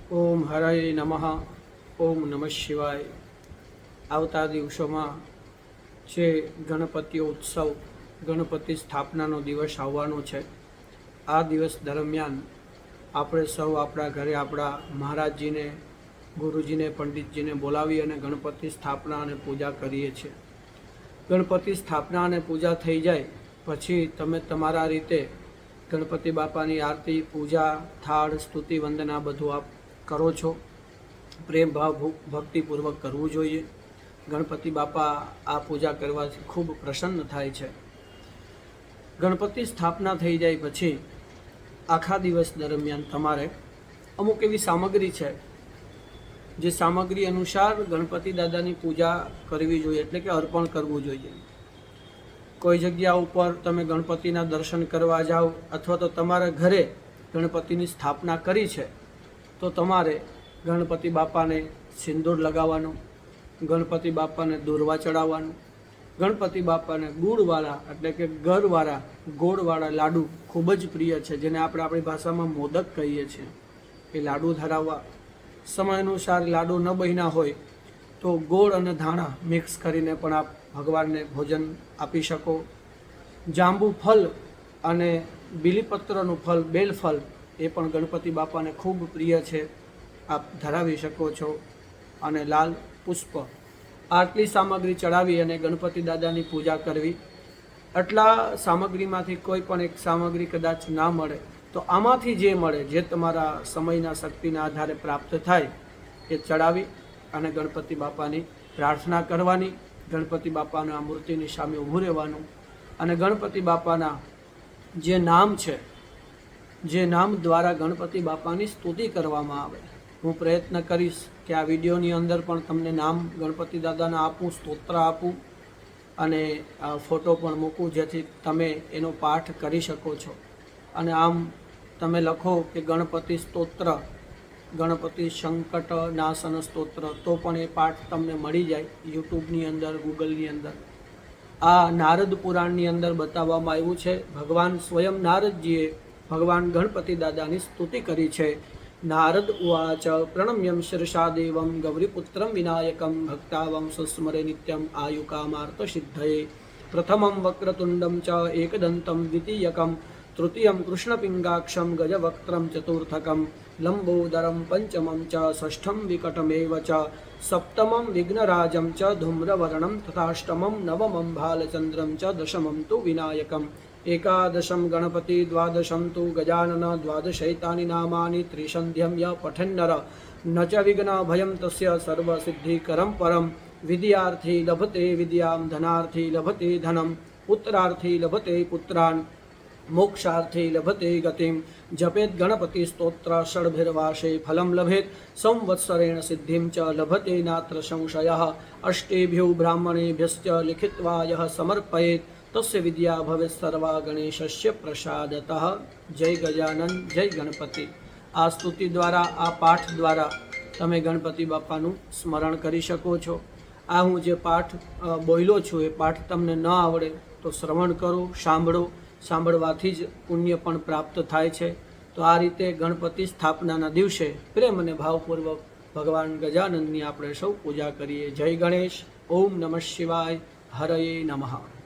ઓમ હરય નમઃ. ઓમ નમઃ શિવાય. આવતા દિવસોમાં જે ગણપતિ ઉત્સવ, ગણપતિ સ્થાપનાનો દિવસ આવવાનો છે, આ દિવસ દરમિયાન આપણે સૌ આપણા ઘરે આપણા મહારાજજીને, ગુરુજીને, પંડિતજીને બોલાવી અને ગણપતિ સ્થાપના અને પૂજા કરીએ છીએ. ગણપતિ સ્થાપના અને પૂજા થઈ જાય પછી તમે તમારા રીતે ગણપતિ બાપાની આરતી, પૂજા, થાળ, સ્તુતિ, વંદના બધું આપ કરો છો. પ્રેમ ભાવ ભક્તિપૂર્વક કરવું જોઈએ. ગણપતિ બાપા આ પૂજા કરવાથી ખૂબ પ્રસન્ન થાય છે. ગણપતિ સ્થાપના થઈ જાય પછી આખા દિવસ દરમિયાન તમારે અમુક એવી સામગ્રી છે જે સામગ્રી અનુસાર ગણપતિ દાદાની પૂજા કરવી જોઈએ, એટલે કે અર્પણ કરવું જોઈએ. કોઈ જગ્યા ઉપર તમે ગણપતિના દર્શન કરવા જાઓ અથવા તો તમારા ઘરે ગણપતિની સ્થાપના કરી છે તો તમારે ગણપતિ બાપાને સિંદૂર લગાવવાનો, ગણપતિ બાપાને દોરવા ચડાવવાનું, ગણપતિ બાપાને ગુળવાળા એટલે કે ગરવાળા ગોળવાળા લાડુ ખૂબ જ પ્રિય છે, જેને આપણે આપણી ભાષામાં મોદક કહીએ છીએ, એ લાડુ ધરાવવા. સમય અનુસાર લાડુ ન બન્યા હોય તો ગોળ અને ધાણા મિક્સ કરીને પણ આપ ભગવાનને ભોજન આપી શકો. જાંબુ ફળ અને બીલીપત્રનું ફળ, બેલ ફળ, એ પણ ગણપતિ બાપાને ખૂબ પ્રિય છે, આપ ધરાવી શકો છો. અને લાલ પુષ્પ, આટલી સામગ્રી ચડાવી અને ગણપતિ દાદાની પૂજા કરવી. આટલા સામગ્રીમાંથી કોઈ પણ એક સામગ્રી કદાચ ના મળે તો આમાંથી જે મળે, જે તમારા સમયના શક્તિના આધારે પ્રાપ્ત થાય, એ ચડાવી અને ગણપતિ બાપાની પ્રાર્થના કરવાની. ગણપતિ બાપાના મૂર્તિની સામે ઊભું રહેવાનું અને ગણપતિ બાપાના જે નામ છે, જે નામ દ્વારા ગણપતિ બાપાની સ્તુતિ કરવામાં આવે. હું પ્રયત્ન કરીશ કે આ વિડીયોની અંદર પણ તમને નામ ગણપતિ દાદાના આપું, સ્તોત્ર આપું અને ફોટો પણ મૂકું, જેથી તમે એનો પાઠ કરી શકો છો. અને આમ તમે લખો કે ગણપતિ સ્તોત્ર, ગણપતિ સંકટ નાશન સ્તોત્ર, તો પણ એ પાઠ તમને મળી જાય યુટ્યુબની અંદર, ગૂગલની અંદર. આ નારદ પુરાણની અંદર બતાવવામાં આવ્યું છે. ભગવાન સ્વયં નારદજીએ ભગવાન ગણપતિ દાદાની સ્તુતિ કરી છે. નારદ ઉવાચ પ્રણમ્યમ શિરસા દેવમ ગૌરીપુત્રમ વિનાયકમ ભક્તાવમ સુસ્મરે નિત્યમ આયુકામાર્ત સિદ્ધયે પ્રથમમ વક્રતુંડમ ચ એકદંતમ દ્વિતીયકમ તૃતીયમ કૃષ્ણપિંગાક્ષમ ગજવક્ત્રમ ચતુર્થકમ લંબોદરમ પંચમમ ચ ષષ્ઠમ વિકટમેવ ચ સપ્તમમ વિઘ્નરાજમ ચ ધૂમ્રવર્ણમ તથાષ્ટમમ નવમમ ભાલચંદ્રમ ચ દશમમ તુ વિનાયકમ એકાદશમ ગણપતિ દ્વાદશમ તુ ગજાનન દ્વાદશૈતાની નામાની ત્રિસંધ્યમ ય પઠન્નર ન ચ વિઘ્ન ભયમ તસ્ય સર્વસિદ્ધિકરમ પરમ વિદ્યાર્થી લભતે વિદ્યામ ધનાર્થી લભતે ધનમ પુત્રાર્થી લભતે પુત્રાન મોક્ષાર્થી લભતે ગતિમ જપેત ગણપતિ સ્તોત્ર ષડભિર્વાસે ફલમ લભેત સંવત્સરેણ સિદ્ધિમ ચ લભતે નાત્ર સંશયઃ અષ્ટેભ્યો બ્રાહ્મણેભ્યશ્ચ લિખિત્વા યઃ સમર્પયેત તસ્ય વિદ્યા ભવેત સર્વા ગણેશસ્ય પ્રસાદતઃ. જય ગજાનન, જય ગણપતિ. આ સ્તુતિ દ્વારા, આ પાઠ દ્વારા તમે ગણપતિ બાપાનું સ્મરણ કરી શકો છો. આ હું જે પાઠ બોલ્યો છું એ પાઠ તમને ન આવડે તો શ્રવણ કરો, સાંભળો. સાંભળવાથી જ પુણ્ય પણ પ્રાપ્ત થાય છે. તો આ રીતે ગણપતિ સ્થાપનાના દિવસે પ્રેમ અને ભાવપૂર્વક ભગવાન ગજાનનની આપણે સૌ પૂજા કરીએ. જય ગણેશ. ઓમ નમઃ શિવાય. હરયે નમઃ.